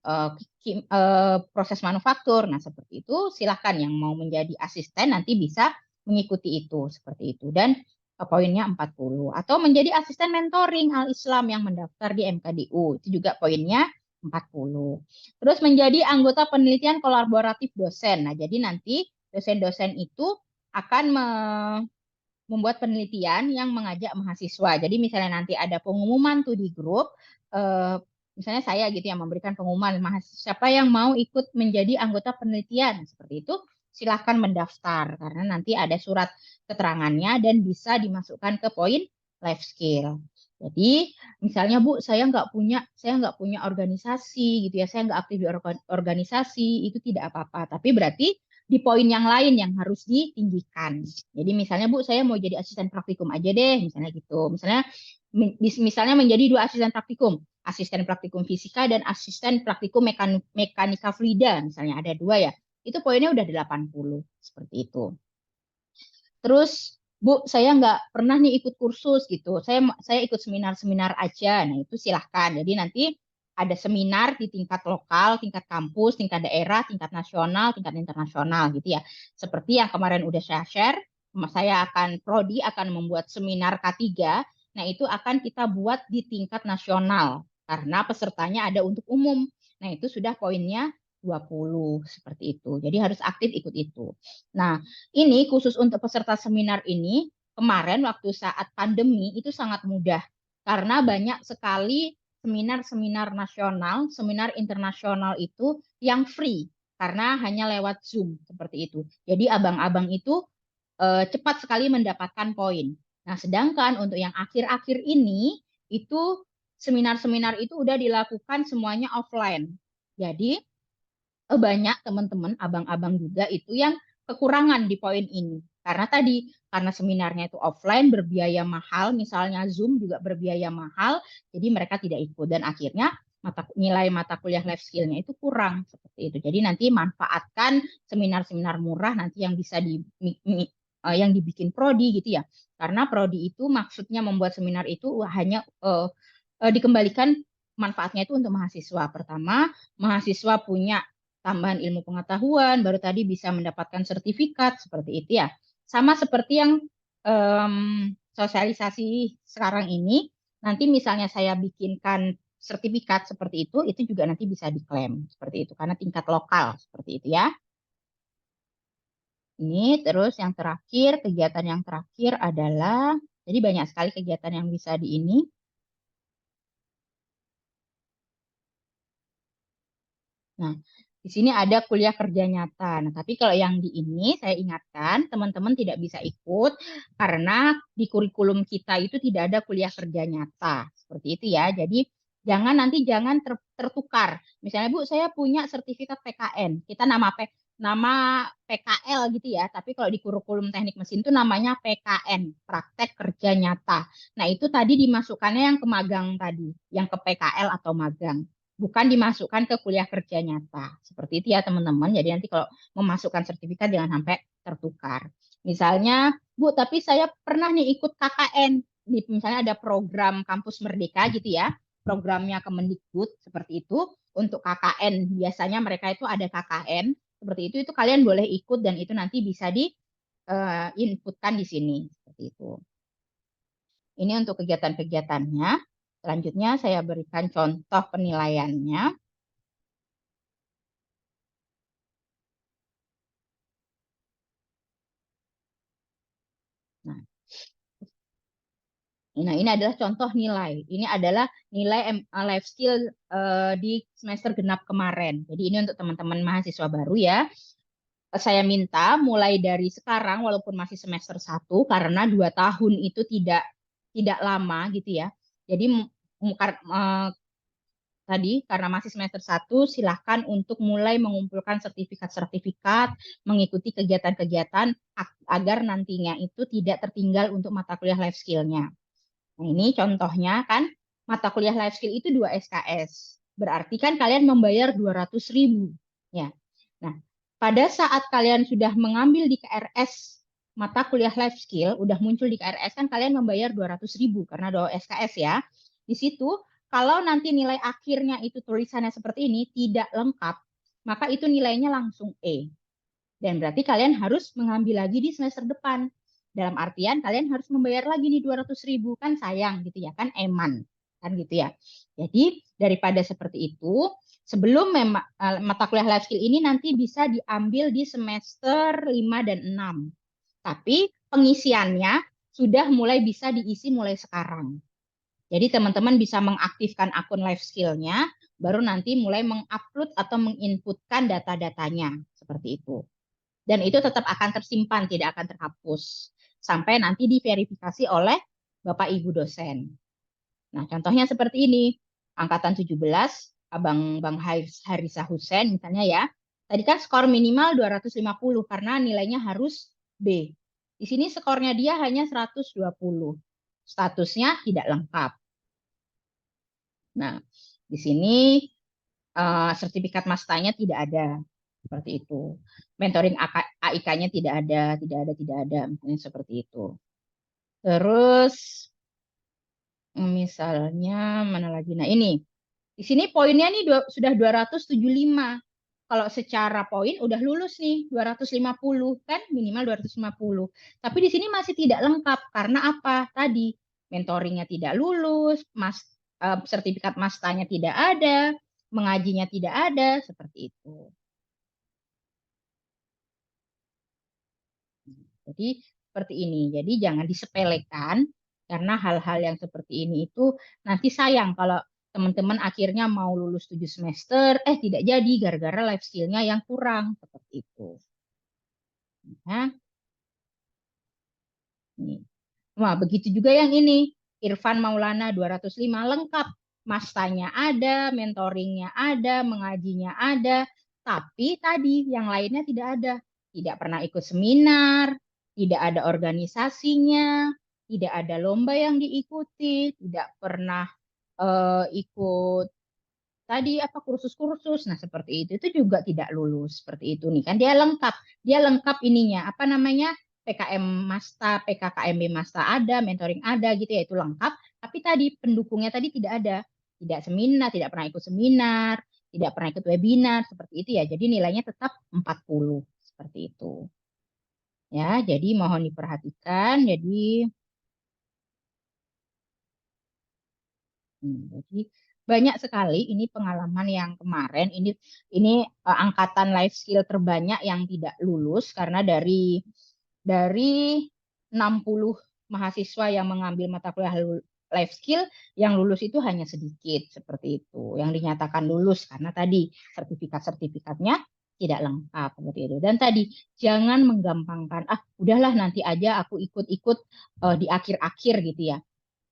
eh, proses manufaktur. Nah, seperti itu silahkan yang mau menjadi asisten nanti bisa mengikuti itu seperti itu. Dan poinnya 40. Atau menjadi asisten mentoring Al-Islam yang mendaftar di MKDU. Itu juga poinnya 40. Terus menjadi anggota penelitian kolaboratif dosen. Nah, jadi nanti dosen-dosen itu akan membuat penelitian yang mengajak mahasiswa. Jadi misalnya nanti ada pengumuman tuh di grup, eh, misalnya saya gitu yang memberikan pengumuman, siapa yang mau ikut menjadi anggota penelitian seperti itu, silahkan mendaftar karena nanti ada surat keterangannya dan bisa dimasukkan ke poin life skill. Jadi misalnya Bu, saya nggak punya organisasi gitu ya, saya nggak aktif di organisasi, itu tidak apa-apa. Tapi berarti di poin yang lain yang harus ditinggikan. Jadi misalnya Bu, saya mau jadi asisten praktikum aja deh, misalnya gitu. Misalnya menjadi 2 asisten praktikum fisika dan asisten praktikum mekanika fluida, misalnya ada 2 ya. Itu poinnya udah 80 seperti itu. Terus Bu, saya nggak pernah nih ikut kursus gitu. Saya ikut seminar-seminar aja. Nah, itu silahkan. Jadi nanti ada seminar di tingkat lokal, tingkat kampus, tingkat daerah, tingkat nasional, tingkat internasional gitu ya. Seperti yang kemarin udah saya share, saya akan prodi akan membuat seminar K3. Nah, itu akan kita buat di tingkat nasional karena pesertanya ada untuk umum. Nah, itu sudah poinnya 20 seperti itu. Jadi harus aktif ikut itu. Nah, ini khusus untuk peserta seminar ini, kemarin waktu saat pandemi itu sangat mudah karena banyak sekali seminar-seminar nasional, seminar internasional itu yang free karena hanya lewat Zoom seperti itu. Jadi abang-abang itu cepat sekali mendapatkan poin. Nah, sedangkan untuk yang akhir-akhir ini itu seminar-seminar itu udah dilakukan semuanya offline. Jadi banyak teman-teman abang-abang juga itu yang kekurangan di poin ini. Karena tadi, karena seminarnya itu offline berbiaya mahal, misalnya Zoom juga berbiaya mahal, jadi mereka tidak ikut. Dan akhirnya nilai mata kuliah life skill-nya itu kurang seperti itu. Jadi nanti manfaatkan seminar-seminar murah nanti yang bisa yang dibikin prodi gitu ya. Karena prodi itu maksudnya membuat seminar itu hanya dikembalikan manfaatnya itu untuk mahasiswa. Pertama, mahasiswa punya tambahan ilmu pengetahuan, baru tadi bisa mendapatkan sertifikat seperti itu ya. Sama seperti yang sosialisasi sekarang ini, nanti misalnya saya bikinkan sertifikat seperti itu juga nanti bisa diklaim seperti itu karena tingkat lokal seperti itu ya. Ini terus yang terakhir, kegiatan yang terakhir adalah, jadi banyak sekali kegiatan yang bisa di ini. Nah, Di sini ada kuliah kerja nyata. Nah, tapi kalau yang di ini saya ingatkan teman-teman tidak bisa ikut karena di kurikulum kita itu tidak ada kuliah kerja nyata. Seperti itu ya. Jadi jangan tertukar. Misalnya Bu, saya punya sertifikat PKN. Kita nama PKL gitu ya. Tapi kalau di kurikulum teknik mesin itu namanya PKN, praktek kerja nyata. Nah, itu tadi dimasukkannya yang ke magang tadi, yang ke PKL atau magang, bukan dimasukkan ke kuliah kerja nyata. Seperti itu ya teman-teman. Jadi nanti kalau memasukkan sertifikat jangan sampai tertukar. Misalnya, Bu, tapi saya pernah nih ikut KKN. Misalnya ada program Kampus Merdeka gitu ya. Programnya Kemendikbud seperti itu. Untuk KKN, biasanya mereka itu ada KKN. Seperti itu kalian boleh ikut dan itu nanti bisa di inputkan di sini. Seperti itu. Ini untuk kegiatan-kegiatannya. Selanjutnya saya berikan contoh penilaiannya. Nah, ini adalah contoh nilai. Ini adalah nilai life skill di semester genap kemarin. Jadi ini untuk teman-teman mahasiswa baru ya. Saya minta mulai dari sekarang walaupun masih semester 1 karena 2 tahun itu tidak lama gitu ya. Jadi tadi karena masih semester 1 silahkan untuk mulai mengumpulkan sertifikat-sertifikat, mengikuti kegiatan-kegiatan agar nantinya itu tidak tertinggal untuk mata kuliah life skill-nya. Nah, ini contohnya kan mata kuliah life skill itu 2 SKS. Berarti kan kalian membayar 200.000 ya. Nah, pada saat kalian sudah mengambil di KRS mata kuliah life skill, udah muncul di KRS kan kalian membayar 200.000 karena 2 SKS ya. Di situ kalau nanti nilai akhirnya itu tulisannya seperti ini tidak lengkap, maka itu nilainya langsung E. Dan berarti kalian harus mengambil lagi di semester depan. Dalam artian kalian harus membayar lagi nih 200.000, kan sayang gitu ya, kan eman kan gitu ya. Jadi daripada seperti itu, sebelum mata kuliah life skill ini nanti bisa diambil di semester 5 dan 6. Tapi pengisiannya sudah mulai bisa diisi mulai sekarang. Jadi teman-teman bisa mengaktifkan akun life skill-nya, baru nanti mulai mengupload atau menginputkan data-datanya seperti itu. Dan itu tetap akan tersimpan, tidak akan terhapus. Sampai nanti diverifikasi oleh Bapak Ibu dosen. Nah, contohnya seperti ini. Angkatan 17, Abang Bang Harisa Hussein misalnya ya. Tadi kan skor minimal 250 karena nilainya harus B. Di sini skornya dia hanya 120. Statusnya tidak lengkap. Nah, di sini sertifikat mastanya tidak ada. Seperti itu. Mentoring AIK-nya tidak ada, misalnya seperti itu. Terus misalnya mana lagi? Nah, ini. Di sini poinnya nih sudah 275. Kalau secara poin udah lulus nih 250 kan minimal 250. Tapi di sini masih tidak lengkap karena apa? Tadi mentoringnya tidak lulus, sertifikat mastanya tidak ada, mengajinya tidak ada, seperti itu. Jadi seperti ini. Jadi jangan disepelekan karena hal-hal yang seperti ini itu nanti sayang kalau teman-teman akhirnya mau lulus 7 semester, tidak jadi gara-gara life skill-nya yang kurang. Seperti itu. Nah, ini. Wah, begitu juga yang ini. Irfan Maulana 205 lengkap. Mastanya ada, mentoringnya ada, mengajinya ada. Tapi tadi yang lainnya tidak ada. Tidak pernah ikut seminar, tidak ada organisasinya, tidak ada lomba yang diikuti, tidak pernah ikut tadi apa kursus-kursus. Nah, seperti itu juga tidak lulus seperti itu nih kan dia lengkap ininya apa namanya PKM Masta, PKKMB Masta ada, mentoring ada gitu ya itu lengkap. Tapi tadi pendukungnya tadi tidak ada, tidak seminar, tidak pernah ikut seminar, tidak pernah ikut webinar seperti itu ya. Jadi nilainya tetap 40 seperti itu. Ya, jadi mohon diperhatikan. Jadi banyak sekali ini pengalaman yang kemarin ini angkatan life skill terbanyak yang tidak lulus karena dari 60 mahasiswa yang mengambil mata kuliah life skill yang lulus itu hanya sedikit seperti itu, yang dinyatakan lulus karena tadi sertifikatnya tidak lengkap seperti itu. Dan tadi jangan menggampangkan, udahlah nanti aja aku ikut-ikut di akhir-akhir gitu ya.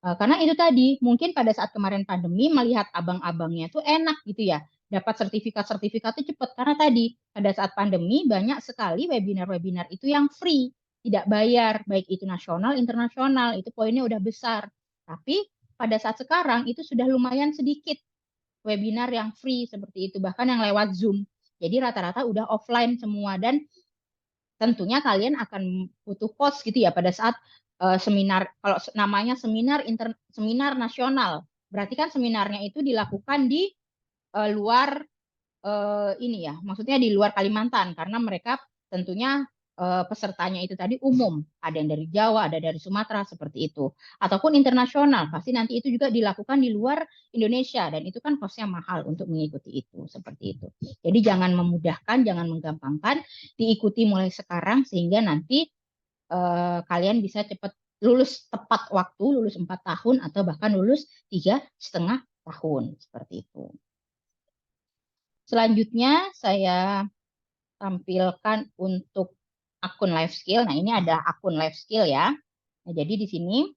Karena itu tadi mungkin pada saat kemarin pandemi melihat abang-abangnya tuh enak gitu ya, dapat sertifikatnya cepat karena tadi pada saat pandemi banyak sekali webinar-webinar itu yang free, tidak bayar, baik itu nasional, internasional, itu poinnya udah besar. Tapi pada saat sekarang itu sudah lumayan sedikit webinar yang free seperti itu, bahkan yang lewat Zoom. Jadi rata-rata udah offline semua dan tentunya kalian akan butuh cost gitu ya pada saat seminar, kalau namanya seminar nasional, berarti kan seminarnya itu dilakukan di luar ini ya, maksudnya di luar Kalimantan karena mereka tentunya pesertanya itu tadi umum, ada yang dari Jawa, ada dari Sumatera seperti itu, ataupun internasional, pasti nanti itu juga dilakukan di luar Indonesia dan itu kan costnya mahal untuk mengikuti itu seperti itu. Jadi jangan memudahkan, jangan menggampangkan, diikuti mulai sekarang sehingga nanti kalian bisa cepat lulus tepat waktu, lulus 4 tahun atau bahkan lulus 3,5 tahun seperti itu. Selanjutnya saya tampilkan untuk akun life skill. Nah, ini ada akun life skill ya. Nah, jadi di sini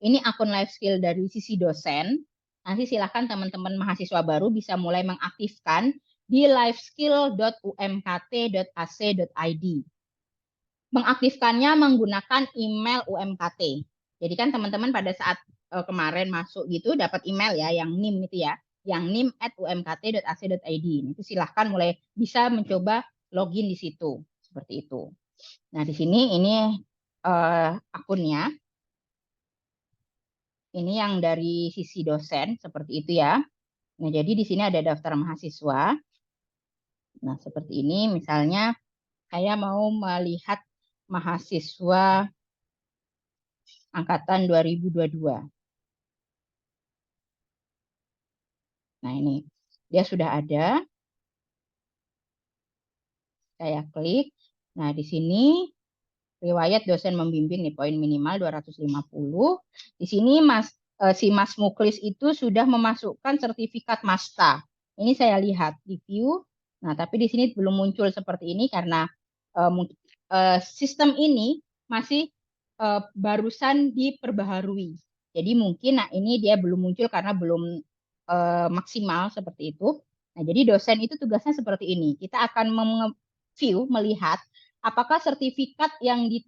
ini akun life skill dari sisi dosen. Nanti silakan teman-teman mahasiswa baru bisa mulai mengaktifkan di lifeskill.umkt.ac.id. Mengaktifkannya menggunakan email UMKT. Jadi kan teman-teman pada saat kemarin masuk gitu dapat email ya yang NIM itu ya, yang nim@umkt.ac.id. Itu silahkan mulai bisa mencoba login di situ seperti itu. Nah di sini ini akunnya, ini yang dari sisi dosen seperti itu ya. Nah jadi di sini ada daftar mahasiswa. Nah seperti ini misalnya saya mau melihat mahasiswa angkatan 2022. Nah ini dia sudah ada. Saya klik. Nah di sini riwayat dosen membimbing nih poin minimal 250. Di sini si Mas Muklis itu sudah memasukkan sertifikat Masta. Ini saya lihat di view. Nah tapi di sini belum muncul seperti ini karena sistem ini masih barusan diperbaharui. Jadi mungkin ini dia belum muncul karena belum maksimal seperti itu. Nah, jadi dosen itu tugasnya seperti ini. Kita akan view, melihat apakah sertifikat yang di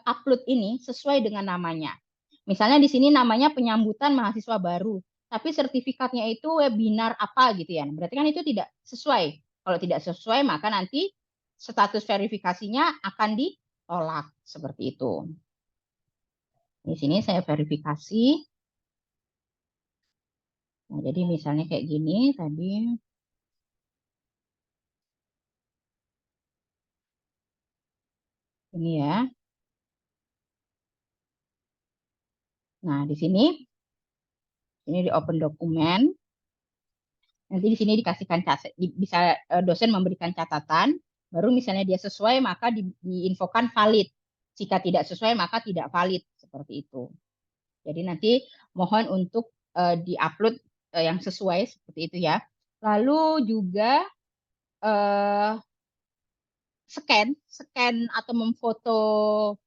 upload ini sesuai dengan namanya. Misalnya di sini namanya penyambutan mahasiswa baru, tapi sertifikatnya itu webinar apa gitu ya. Berarti kan itu tidak sesuai. Kalau tidak sesuai, maka nanti status verifikasinya akan ditolak seperti itu. Di sini saya verifikasi. Nah, jadi misalnya kayak gini tadi. Ini ya. Nah, di sini ini di open dokumen. Nanti di sini dikasihkan bisa dosen memberikan catatan, baru misalnya dia sesuai maka diinfokan valid. Jika tidak sesuai maka tidak valid seperti itu. Jadi nanti mohon untuk diupload yang sesuai seperti itu ya. Lalu juga scan atau memfoto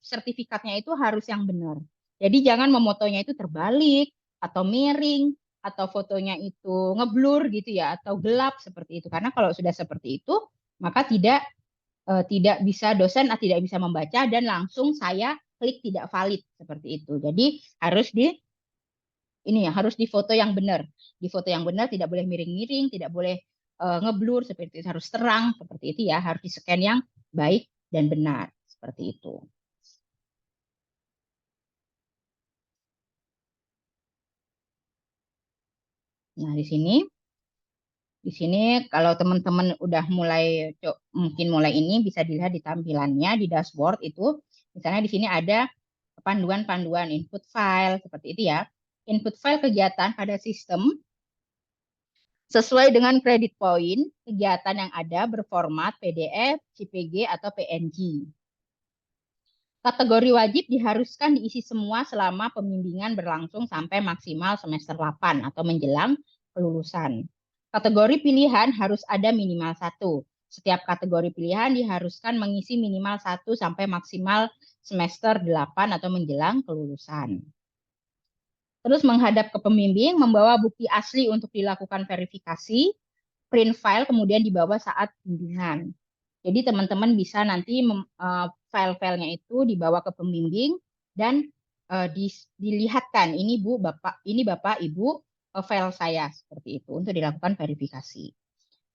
sertifikatnya itu harus yang benar. Jadi jangan memotonya itu terbalik atau miring atau fotonya itu ngeblur gitu ya atau gelap seperti itu. Karena kalau sudah seperti itu maka tidak bisa dosen tidak bisa membaca dan langsung saya klik tidak valid seperti itu. Jadi harus ini ya harus difoto yang benar. Di foto yang benar tidak boleh miring-miring, tidak boleh ngeblur seperti itu, harus terang seperti itu ya, harus di-scan yang baik dan benar seperti itu. Nah, di sini kalau teman-teman udah mungkin mulai ini bisa dilihat di tampilannya di dashboard itu, misalnya di sini ada panduan-panduan input file seperti itu ya. Input file kegiatan pada sistem sesuai dengan kredit point, kegiatan yang ada berformat PDF, JPG, atau PNG. Kategori wajib diharuskan diisi semua selama pembimbingan berlangsung sampai maksimal semester 8 atau menjelang kelulusan. Kategori pilihan harus ada minimal 1. Setiap kategori pilihan diharuskan mengisi minimal 1 sampai maksimal semester 8 atau menjelang kelulusan. Terus menghadap ke pembimbing, membawa bukti asli untuk dilakukan verifikasi, print file kemudian dibawa saat bimbingan. Jadi teman-teman bisa nanti file-filenya itu dibawa ke pembimbing dan dilihatkan ini Bu, Bapak, ini Bapak, Ibu, file saya seperti itu untuk dilakukan verifikasi.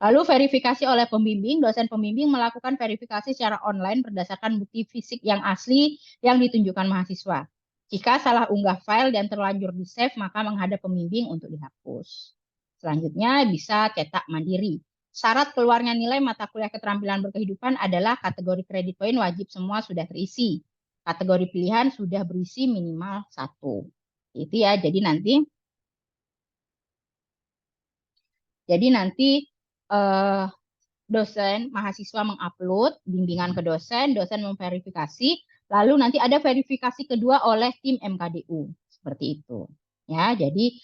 Lalu verifikasi oleh pembimbing, dosen pembimbing melakukan verifikasi secara online berdasarkan bukti fisik yang asli yang ditunjukkan mahasiswa. Jika salah unggah file dan terlanjur di-save, maka menghadap pembimbing untuk dihapus. Selanjutnya bisa cetak mandiri. Syarat keluarnya nilai mata kuliah keterampilan berkehidupan adalah kategori kredit poin wajib semua sudah terisi. Kategori pilihan sudah berisi minimal 1. Itu ya, jadi nanti dosen, mahasiswa mengupload bimbingan ke dosen, dosen memverifikasi, lalu nanti ada verifikasi kedua oleh tim MKDU. Seperti itu. Ya, jadi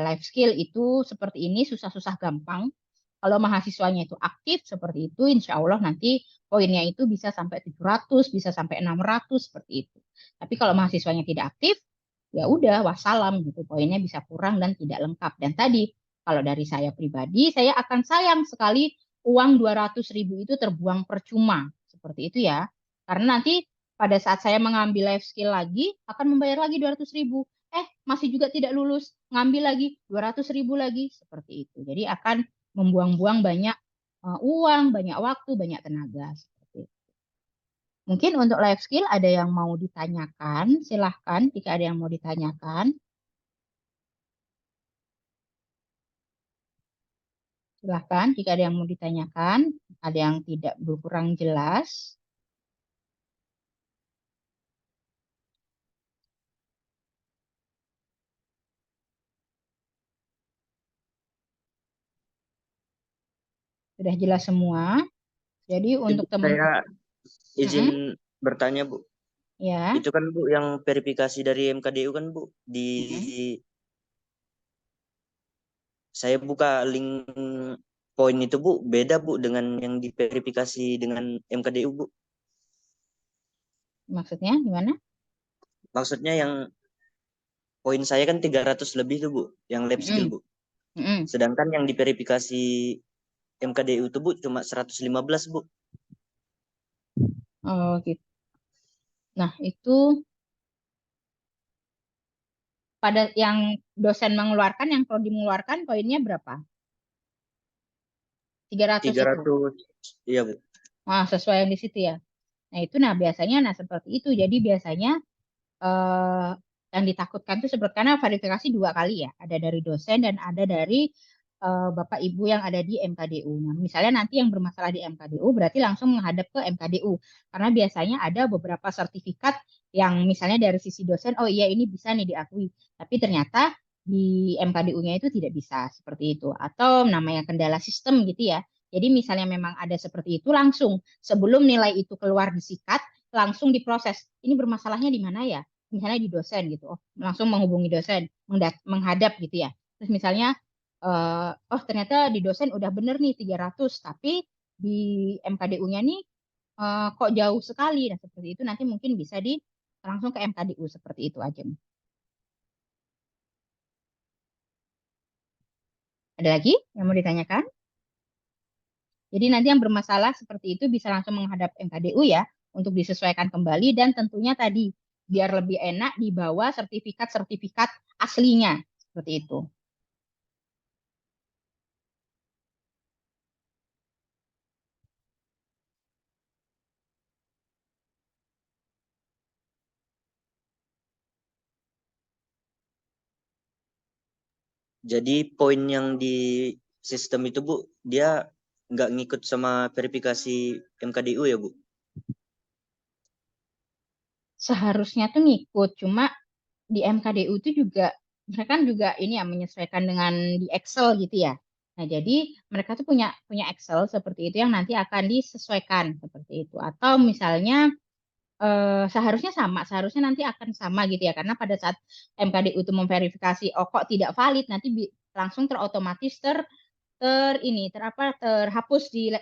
life skill itu seperti ini, susah-susah gampang. Kalau mahasiswanya itu aktif seperti itu, insya Allah nanti poinnya itu bisa sampai 700, bisa sampai 600 seperti itu. Tapi kalau mahasiswanya tidak aktif, ya udah wassalam gitu, poinnya bisa kurang dan tidak lengkap. Dan tadi kalau dari saya pribadi, saya akan sayang sekali uang 200.000 itu terbuang percuma. Seperti itu ya. Karena nanti pada saat saya mengambil life skill lagi, akan membayar lagi 200.000. Masih juga tidak lulus, ngambil lagi 200.000 lagi. Seperti itu. Jadi akan membuang-buang banyak uang, banyak waktu, banyak tenaga. Seperti itu. Mungkin untuk life skill ada yang mau ditanyakan, silahkan jika ada yang mau ditanyakan. Silahkan jika ada yang mau ditanyakan, ada yang tidak berkurang jelas. Sudah jelas semua. Jadi Ibu, untuk teman, saya izin bertanya, Bu. ya, Itu kan, Bu, yang verifikasi dari MKDU kan, Bu. Saya buka link poin itu, Bu. Beda, Bu, dengan yang diverifikasi dengan MKDU, Bu. maksudnya gimana? Maksudnya yang poin saya kan 300 lebih tuh, Bu. Yang lab skill, Bu. Sedangkan yang diverifikasi MKDU itu, Bu, cuma 115, Bu. Oh, gitu. Nah, itu pada yang dosen mengeluarkan, yang prodi mengeluarkan poinnya berapa? 300 itu. 300, iya, Bu. Nah, sesuai yang di situ ya. Nah, biasanya seperti itu. Jadi biasanya eh, yang ditakutkan itu seperti karena verifikasi 2 kali ya. Ada dari dosen dan ada dari Bapak Ibu yang ada di MKDU. Nah, misalnya nanti yang bermasalah di MKDU berarti langsung menghadap ke MKDU. Karena biasanya ada beberapa sertifikat yang misalnya dari sisi dosen, oh iya ini bisa nih diakui. Tapi ternyata di MKDU-nya itu tidak bisa seperti itu. Atau namanya kendala sistem gitu ya. Jadi misalnya memang ada seperti itu langsung sebelum nilai itu keluar disikat, langsung diproses. Ini bermasalahnya di mana ya? Misalnya di dosen gitu. Oh, langsung menghubungi dosen, menghadap gitu ya. Terus misalnya oh ternyata di dosen udah bener nih 300, tapi di MKDU-nya nih kok jauh sekali. Nah, seperti itu nanti mungkin bisa langsung ke MKDU seperti itu aja. Ada lagi yang mau ditanyakan? Jadi nanti yang bermasalah seperti itu bisa langsung menghadap MKDU ya untuk disesuaikan kembali dan tentunya tadi biar lebih enak dibawa sertifikat-sertifikat aslinya seperti itu. Jadi poin yang di sistem itu, Bu, dia nggak ngikut sama verifikasi MKDU ya, Bu? Seharusnya tuh ngikut, cuma di MKDU itu juga mereka kan juga ini ya menyesuaikan dengan di Excel gitu ya. Nah, jadi mereka tuh punya punya Excel seperti itu yang nanti akan disesuaikan seperti itu. Atau misalnya seharusnya sama, seharusnya nanti akan sama gitu ya, karena pada saat MKDU itu memverifikasi, oh kok tidak valid, nanti langsung terotomatis terhapus di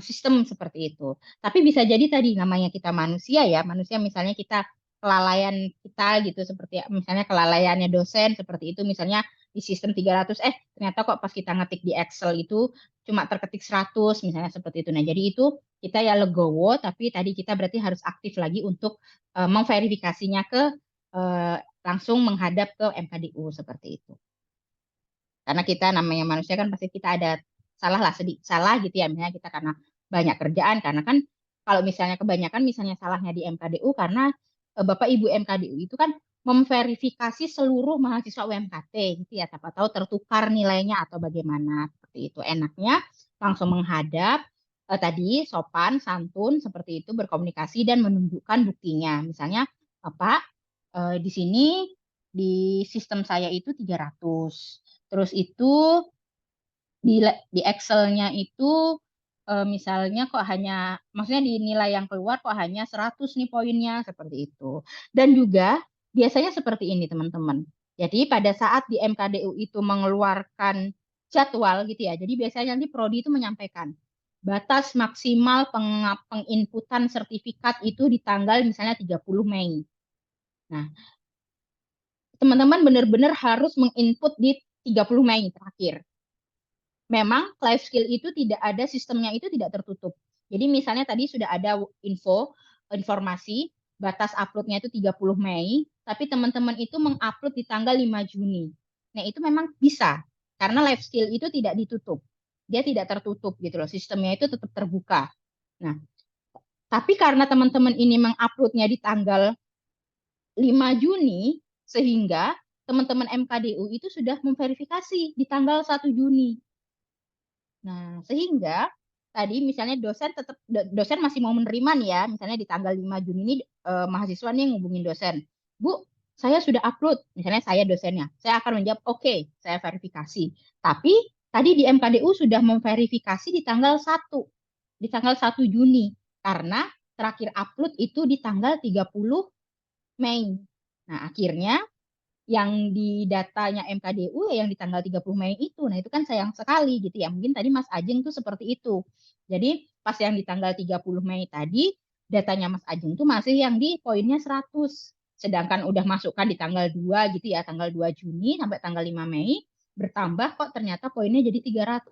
sistem seperti itu. Tapi bisa jadi tadi namanya kita manusia ya, manusia misalnya kita kelalaian kita gitu, seperti misalnya kelalaiannya dosen seperti itu, misalnya di sistem 300 ternyata kok pas kita ngetik di Excel itu cuma terketik 100 misalnya seperti itu. Nah, jadi itu kita ya legowo, tapi tadi kita berarti harus aktif lagi untuk memverifikasinya ke eh, langsung menghadap ke MKDU seperti itu. Karena kita namanya manusia kan pasti kita ada salah lah, sedikit salah gitu ya, misalnya kita karena banyak kerjaan, karena kan kalau misalnya kebanyakan misalnya salahnya di MKDU karena Bapak Ibu MKDU itu kan memverifikasi seluruh mahasiswa UMKT gitu ya, siapa tahu tertukar nilainya atau bagaimana seperti itu. Enaknya langsung menghadap, tadi sopan santun seperti itu, berkomunikasi dan menunjukkan buktinya. Misalnya Bapak, di sini di sistem saya itu 300. Terus itu di Excel-nya itu misalnya kok hanya, maksudnya di nilai yang keluar kok hanya 100 nih poinnya, seperti itu. Dan juga biasanya seperti ini teman-teman. Jadi pada saat di MKDU itu mengeluarkan jadwal gitu ya, jadi biasanya nanti Prodi itu menyampaikan batas maksimal penginputan sertifikat itu di tanggal misalnya 30 Mei. Nah, teman-teman benar-benar harus menginput di 30 Mei terakhir. Memang life skill itu tidak ada sistemnya, itu tidak tertutup. Jadi misalnya tadi sudah ada informasi batas uploadnya itu 30 Mei, tapi teman-teman itu mengupload di tanggal 5 Juni. Nah, itu memang bisa karena life skill itu tidak ditutup. Dia tidak tertutup gitu loh, sistemnya itu tetap terbuka. Nah, tapi karena teman-teman ini menguploadnya di tanggal 5 Juni, sehingga teman-teman MKDU itu sudah memverifikasi di tanggal 1 Juni. Nah, sehingga tadi misalnya dosen masih mau menerima nih ya, misalnya di tanggal 5 Juni ini mahasiswa nih ngubungin dosen. Bu, saya sudah upload, misalnya saya dosennya. Saya akan menjawab, oke, saya verifikasi. Tapi tadi di MKDU sudah memverifikasi di tanggal 1, di tanggal 1 Juni. Karena terakhir upload itu di tanggal 30 Mei. Nah, akhirnya yang di datanya MKDU ya yang di tanggal 30 Mei itu. Nah, itu kan sayang sekali gitu ya. Mungkin tadi Mas Ajeng tuh seperti itu. Jadi pas yang di tanggal 30 Mei tadi datanya Mas Ajeng tuh masih yang di poinnya 100. Sedangkan udah masukkan di tanggal 2 gitu ya, tanggal 2 Juni sampai tanggal 5 Mei bertambah kok ternyata poinnya jadi 300.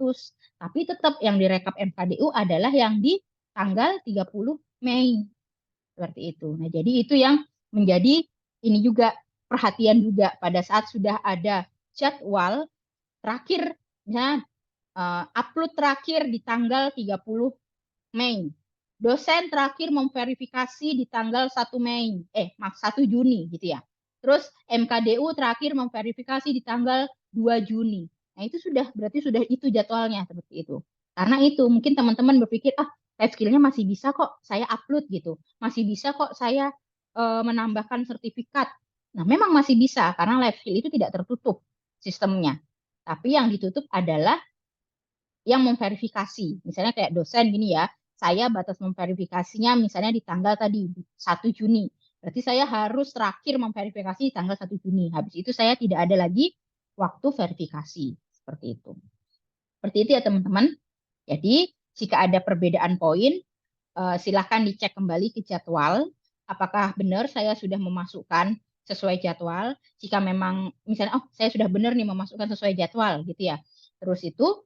Tapi tetap yang direkap MKDU adalah yang di tanggal 30 Mei. Seperti itu. Nah, jadi itu yang menjadi ini juga perhatian juga pada saat sudah ada jadwal terakhir, misalnya upload terakhir di tanggal 30 Mei. Dosen terakhir memverifikasi di tanggal 1 Mei, 1 Juni gitu ya. Terus MKDU terakhir memverifikasi di tanggal 2 Juni. Nah, itu sudah berarti sudah itu jadwalnya seperti itu. Karena itu mungkin teman-teman berpikir, life skill-nya masih bisa kok saya upload gitu. Masih bisa kok saya menambahkan sertifikat. Nah, memang masih bisa karena life skill itu tidak tertutup sistemnya. Tapi yang ditutup adalah yang memverifikasi. Misalnya kayak dosen gini ya, saya batas memverifikasinya misalnya di tanggal tadi 1 Juni. Berarti saya harus terakhir memverifikasi di tanggal 1 Juni. Habis itu saya tidak ada lagi waktu verifikasi. Seperti itu. Seperti itu ya teman-teman. Jadi jika ada perbedaan poin, silahkan dicek kembali ke jadwal. Apakah benar saya sudah memasukkan sesuai jadwal? Jika memang misalnya, saya sudah benar nih memasukkan sesuai jadwal gitu ya. Terus itu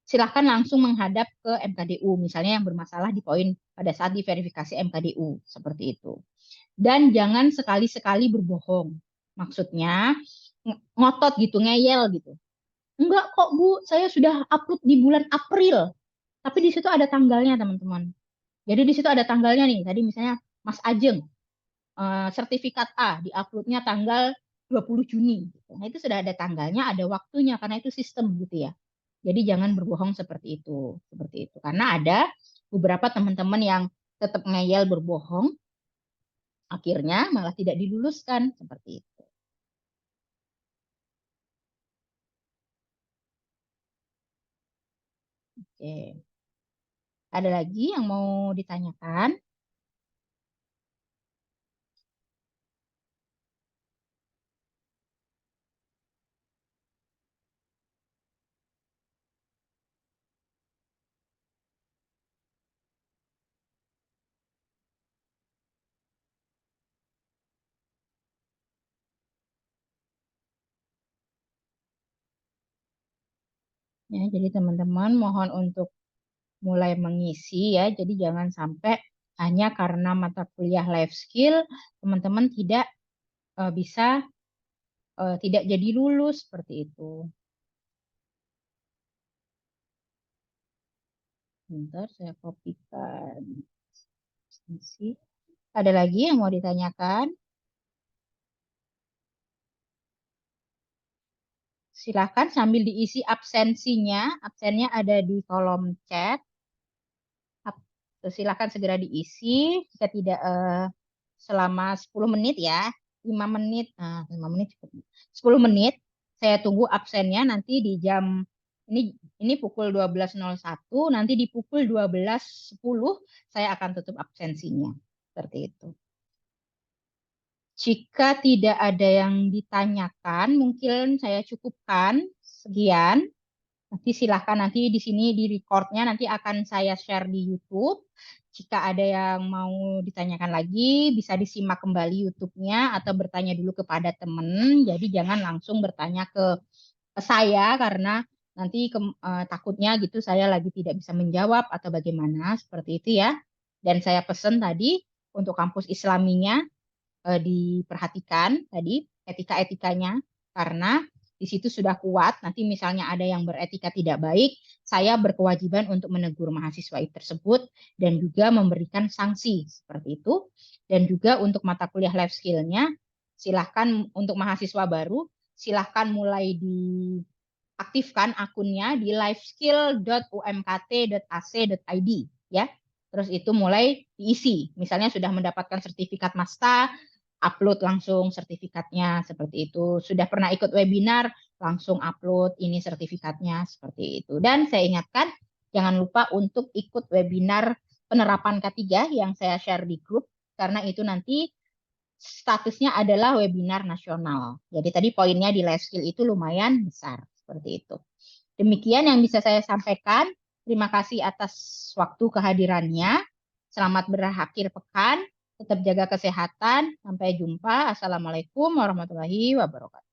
silahkan langsung menghadap ke MKDU, misalnya yang bermasalah di poin pada saat diverifikasi MKDU, seperti itu. Dan jangan sekali-sekali berbohong. Maksudnya ngotot gitu, ngeyel gitu. Enggak kok Bu, saya sudah upload di bulan April. Tapi di situ ada tanggalnya teman-teman. Jadi di situ ada tanggalnya nih. Tadi misalnya Mas Ajeng, sertifikat A diuploadnya tanggal 20 Juni. Nah itu sudah ada tanggalnya, ada waktunya karena itu sistem gitu ya. Jadi jangan berbohong seperti itu, seperti itu. Karena ada beberapa teman-teman yang tetap ngeyel berbohong, akhirnya malah tidak diluluskan seperti itu. Oke. Ada lagi yang mau ditanyakan? Ya, jadi teman-teman mohon untuk mulai mengisi ya. Jadi jangan sampai hanya karena mata kuliah life skill teman-teman tidak bisa tidak jadi lulus seperti itu. Bentar, saya kopikan. Ada lagi yang mau ditanyakan? Silakan sambil diisi absensinya. Absennya ada di kolom chat. Silakan segera diisi. Jika tidak selama 10 menit ya. 5 menit. 5 menit cukup. 10 menit. Saya tunggu absennya nanti di jam ini pukul 12.01. Nanti di pukul 12.10 saya akan tutup absensinya. Seperti itu. Jika tidak ada yang ditanyakan, mungkin saya cukupkan sekian. Nanti silahkan nanti di sini di recordnya nanti akan saya share di YouTube. Jika ada yang mau ditanyakan lagi, bisa disimak kembali YouTube-nya atau bertanya dulu kepada teman. Jadi jangan langsung bertanya ke saya karena nanti takutnya gitu saya lagi tidak bisa menjawab atau bagaimana seperti itu ya. Dan saya pesan tadi untuk kampus Islaminya diperhatikan tadi etika-etikanya karena di situ sudah kuat. Nanti misalnya ada yang beretika tidak baik, saya berkewajiban untuk menegur mahasiswa tersebut dan juga memberikan sanksi seperti itu. Dan juga untuk mata kuliah life skill-nya, silahkan untuk mahasiswa baru, silahkan mulai diaktifkan akunnya di lifeskill.umkt.ac.id ya. Terus itu mulai diisi. Misalnya sudah mendapatkan sertifikat Masta, upload langsung sertifikatnya seperti itu. Sudah pernah ikut webinar, langsung upload ini sertifikatnya seperti itu. Dan saya ingatkan, jangan lupa untuk ikut webinar penerapan K3 yang saya share di grup, karena itu nanti statusnya adalah webinar nasional. Jadi tadi poinnya di life skill itu lumayan besar, seperti itu. Demikian yang bisa saya sampaikan. Terima kasih atas waktu kehadirannya. Selamat berakhir pekan. Tetap jaga kesehatan. Sampai jumpa. Assalamualaikum warahmatullahi wabarakatuh.